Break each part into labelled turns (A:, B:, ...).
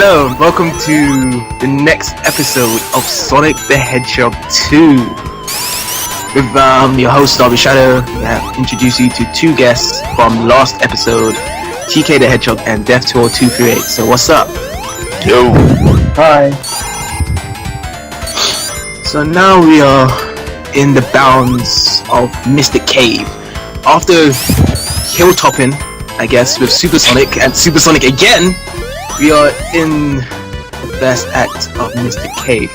A: Hello, and welcome to the next episode of Sonic the Hedgehog 2. With your host DaBlueShadow, I introduce you to two guests from last episode, TK the Hedgehog and DevTour238. So what's up?
B: Yo.
C: Hi.
A: So now we are in the bounds of Mystic Cave. After hilltopping, I guess, with Supersonic and Supersonic again, we are in the first act of Mystic Cave.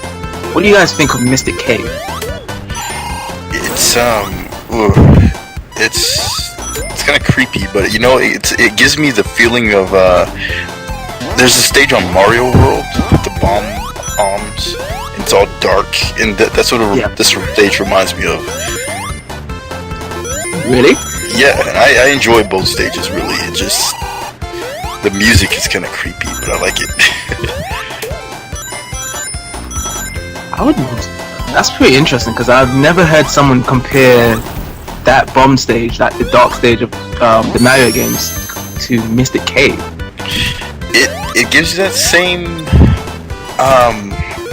A: What do you guys think of Mystic Cave?
B: It's kind of creepy, but you know, it gives me the feeling of there's a stage on Mario World with the bombs, and it's all dark, and that's what this stage reminds me of.
A: Really?
B: Yeah, and I enjoy both stages really. It just the music is kind of creepy, but I like it.
A: That's pretty interesting because I've never heard someone compare that bomb stage, like the dark stage of the Mario games, to Mystic Cave.
B: It gives you that same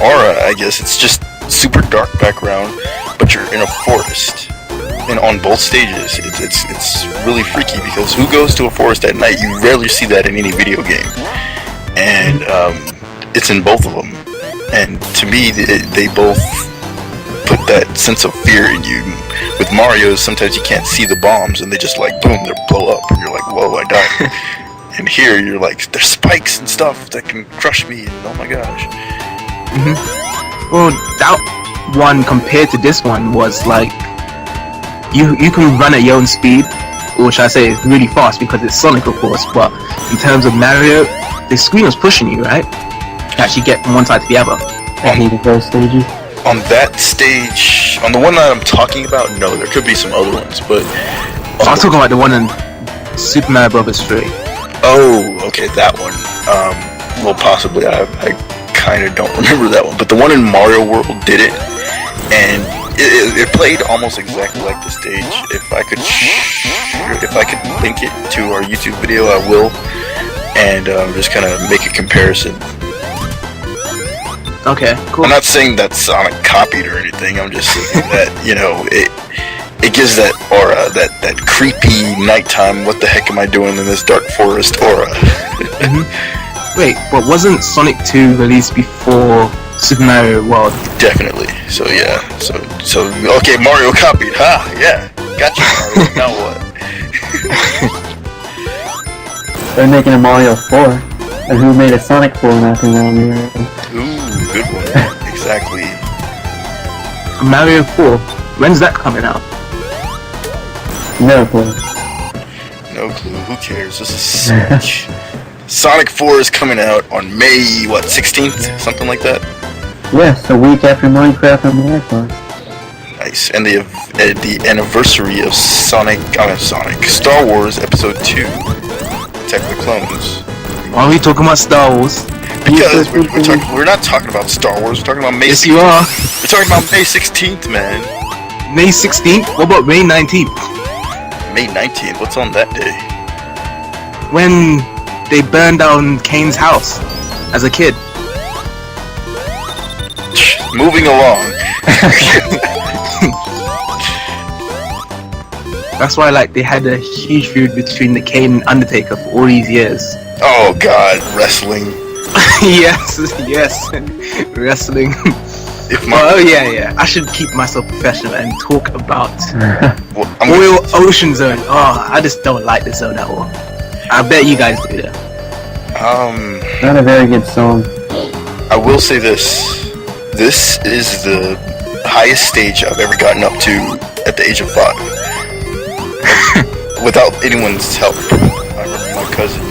B: aura, I guess. It's just super dark background, but you're in a forest. And on both stages, it's really freaky because who goes to a forest at night? You rarely see that in any video game, and it's in both of them. And to me, they both put that sense of fear in you. With Mario, sometimes you can't see the bombs, and they just like boom, they blow up, and you're like, whoa, I died. And here, you're like, there's spikes and stuff that can crush me, and oh my gosh.
A: Well, that one compared to this one was like. You can run at your own speed, or should I say it's really fast because it's Sonic, of course, but in terms of Mario, the screen was pushing you, right? To actually get from one side to the other.
B: On that stage, on the one that I'm talking about, no, there could be some other ones, but...
A: So I'm talking about the one in Super Mario Bros. 3.
B: Oh, okay, that one. Well, possibly, I kind of don't remember that one, but the one in Mario World did it, and... It played almost exactly like the stage. If I could link it to our YouTube video, I will, and just kind of make a comparison.
A: Okay, cool.
B: I'm not saying that Sonic copied or anything. I'm just saying that it gives that aura, that creepy nighttime. What the heck am I doing in this dark forest aura?
A: Wait, but wasn't Sonic 2 released before Super Mario World?
B: Definitely. So yeah. So okay, Mario copied. Yeah. Gotcha, Mario. Now what?
C: They're making a Mario 4. And who made a Sonic 4 not too long ago?
B: Ooh, good one. Exactly.
A: Mario 4? When's that coming out?
C: No clue.
B: No clue. Who cares? This is sick. Sonic 4 is coming out on May, 16th? Something like that?
C: Yes, a week after Minecraft and Marathon.
B: Nice. And the anniversary of Star Wars Episode 2, Attack of the Clones.
A: Why are we talking about Star Wars?
B: Because we're not talking about Star Wars, we're talking about May 16th.
A: Yes, you are.
B: We're talking about May 16th, man.
A: May 16th? What about May 19th?
B: May 19th? What's on that day?
A: When they burned down Kane's house as a kid.
B: Moving along.
A: That's why, like, they had a huge feud between the Kane and Undertaker for all these years.
B: Oh God, wrestling.
A: yes, wrestling. Yeah. I should keep myself professional and talk about Oil Ocean Zone. Oh, I just don't like this zone at all. I bet you guys do that.
C: Not a very good song.
B: I will say this. This is the highest stage I've ever gotten up to at the age of 5. Without anyone's help. I remember my cousin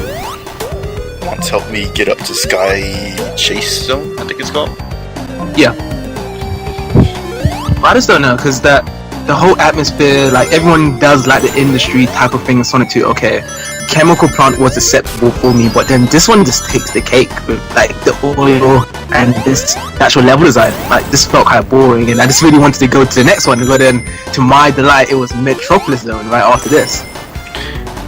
B: once helped me get up to Sky Chase Zone, I think it's called.
A: Yeah. I just don't know, because the whole atmosphere, like, everyone does like the industry type of thing in Sonic 2. Okay, Chemical Plant was acceptable for me, but then this one just takes the cake with, like, the oil and this actual level design. Like, this felt kind of boring, and I just really wanted to go to the next one, but then, to my delight, it was Metropolis Zone right after this.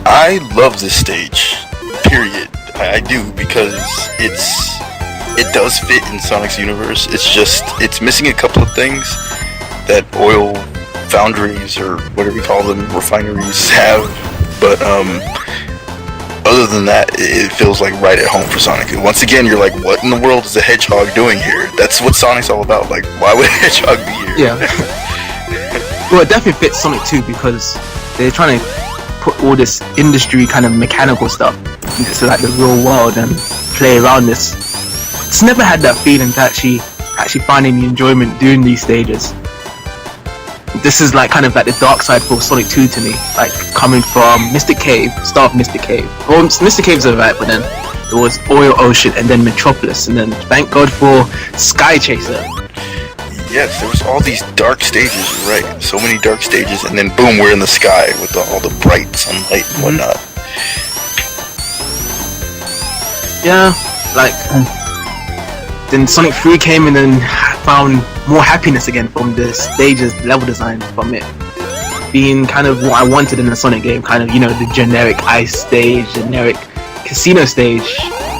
B: I love this stage, period. I do, because it does fit in Sonic's universe. It's missing a couple of things that oil foundries, or whatever you call them, refineries, have. But other than that, it feels like right at home for Sonic. And once again, you're like, what in the world is a hedgehog doing here? That's what Sonic's all about. Like, why would a hedgehog be here?
A: Yeah. Well, it definitely fits Sonic 2 because they're trying to put all this industry kind of mechanical stuff into like the real world and play around this. It's never had that feeling to actually finding the enjoyment doing these stages. This is like kind of like the dark side for Sonic 2 to me, like coming from Mystic Cave, start of Mystic Cave. Well, Mystic Cave's alright, but then there was Oil Ocean and then Metropolis, and then thank God for Sky Chaser.
B: Yes, there was all these dark stages, right? So many dark stages, and then boom, we're in the sky with all the bright sunlight and whatnot.
A: Yeah, like then Sonic 3 came and then found more happiness again from the stages, level design from it being kind of what I wanted in a Sonic game, kind of, you know, the generic ice stage, generic casino stage,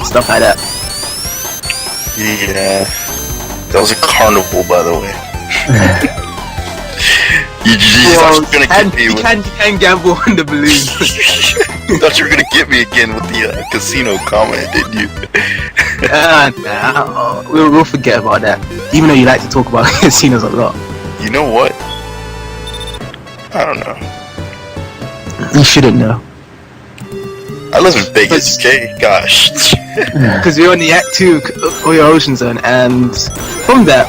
A: stuff like that.
B: Yeah, that was a carnival, by the way. you thought you were gonna get me with...
A: You can gamble on the balloon.
B: You thought you were gonna get me again with the casino comment, didn't you?
A: Nah, we'll forget about that. Even though you like to talk about casinos a lot.
B: You know what? I don't know.
A: You shouldn't know.
B: I live in Vegas, okay? Gosh.
A: Because we're on the Act 2 Oil Ocean Zone, and from that,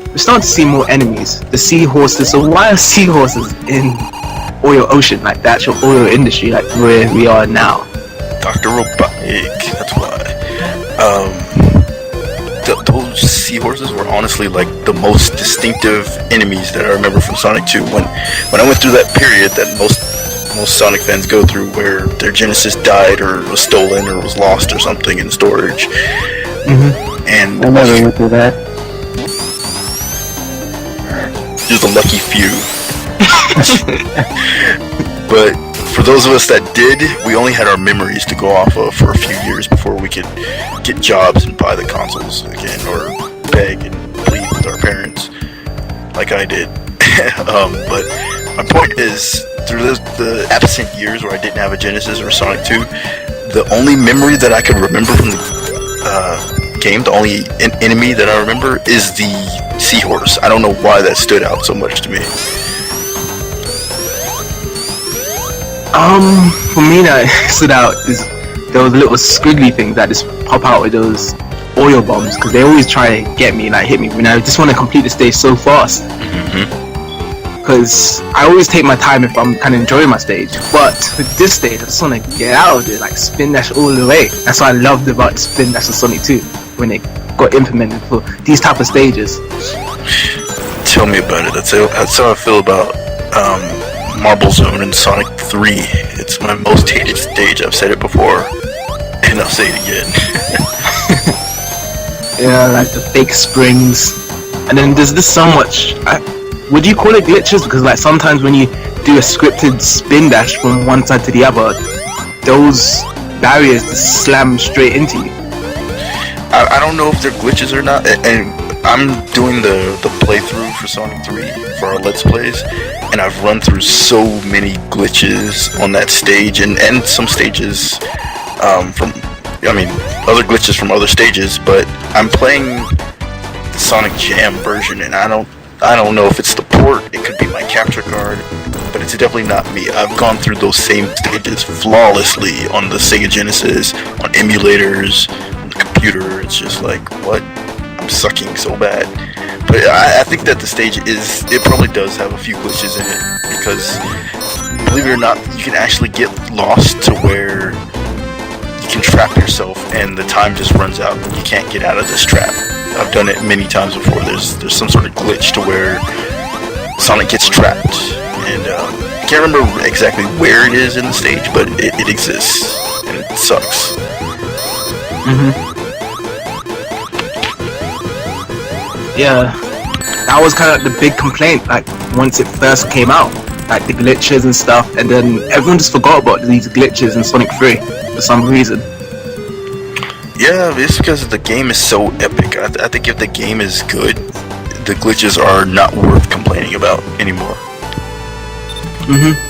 A: we're starting to see more enemies. The seahorses. So why are seahorses in Oil Ocean, like the actual oil industry, like where we are now?
B: Dr. Robotnik, that's why. Those seahorses were honestly like the most distinctive enemies that I remember from Sonic 2. When I went through that period that most Sonic fans go through, where their Genesis died or was stolen or was lost or something in storage. Mm-hmm. And
C: I never went through that.
B: You're the lucky few. But for those of us that did, we only had our memories to go off of for a few years before we could get jobs and buy the consoles again, or beg and plead with our parents, like I did. But my point is, through the absent years where I didn't have a Genesis or a Sonic 2, the only memory that I could remember from the game, the only enemy that I remember, is the seahorse. I don't know why that stood out so much to me.
A: For me, that stood out is those little squiggly things that just pop out with those oil bombs, because they always try to get me, like hit me when I just want to complete the stage so fast. Because I always take my time if I'm kind of enjoying my stage, but with this stage I just want to get out of it, like spin dash all the way. That's what I loved about spin dash in Sonic 2 when it got implemented for these type of stages.
B: Tell me about it. That's how I feel about Marble Zone in Sonic 3. It's my most hated stage. I've said it before, and I'll say it again.
A: Yeah, like the fake springs, and then there's this so much. Would you call it glitches? Because like sometimes when you do a scripted spin dash from one side to the other, those barriers just slam straight into you.
B: I don't know if they're glitches or not, and I'm doing the playthrough for Sonic 3 for our Let's Plays, and I've run through so many glitches on that stage, and some stages from, I mean, other glitches from other stages, but I'm playing the Sonic Jam version, and I don't know if it's the port, it could be my capture card, but it's definitely not me. I've gone through those same stages flawlessly on the Sega Genesis, on emulators, on the computer. It's just like, what? I'm sucking so bad. But I think that the stage it probably does have a few glitches in it, because believe it or not, you can actually get lost to where you can trap yourself and the time just runs out and you can't get out of this trap. I've done it many times before. There's some sort of glitch to where Sonic gets trapped, and I can't remember exactly where it is in the stage, but it exists, and it sucks.
A: Yeah, that was kind of the big complaint, like once it first came out, like the glitches and stuff, and then everyone just forgot about these glitches in Sonic 3 for some reason.
B: Yeah, it's because the game is so epic. I think if the game is good, the glitches are not worth complaining about anymore.
A: Mm-hmm.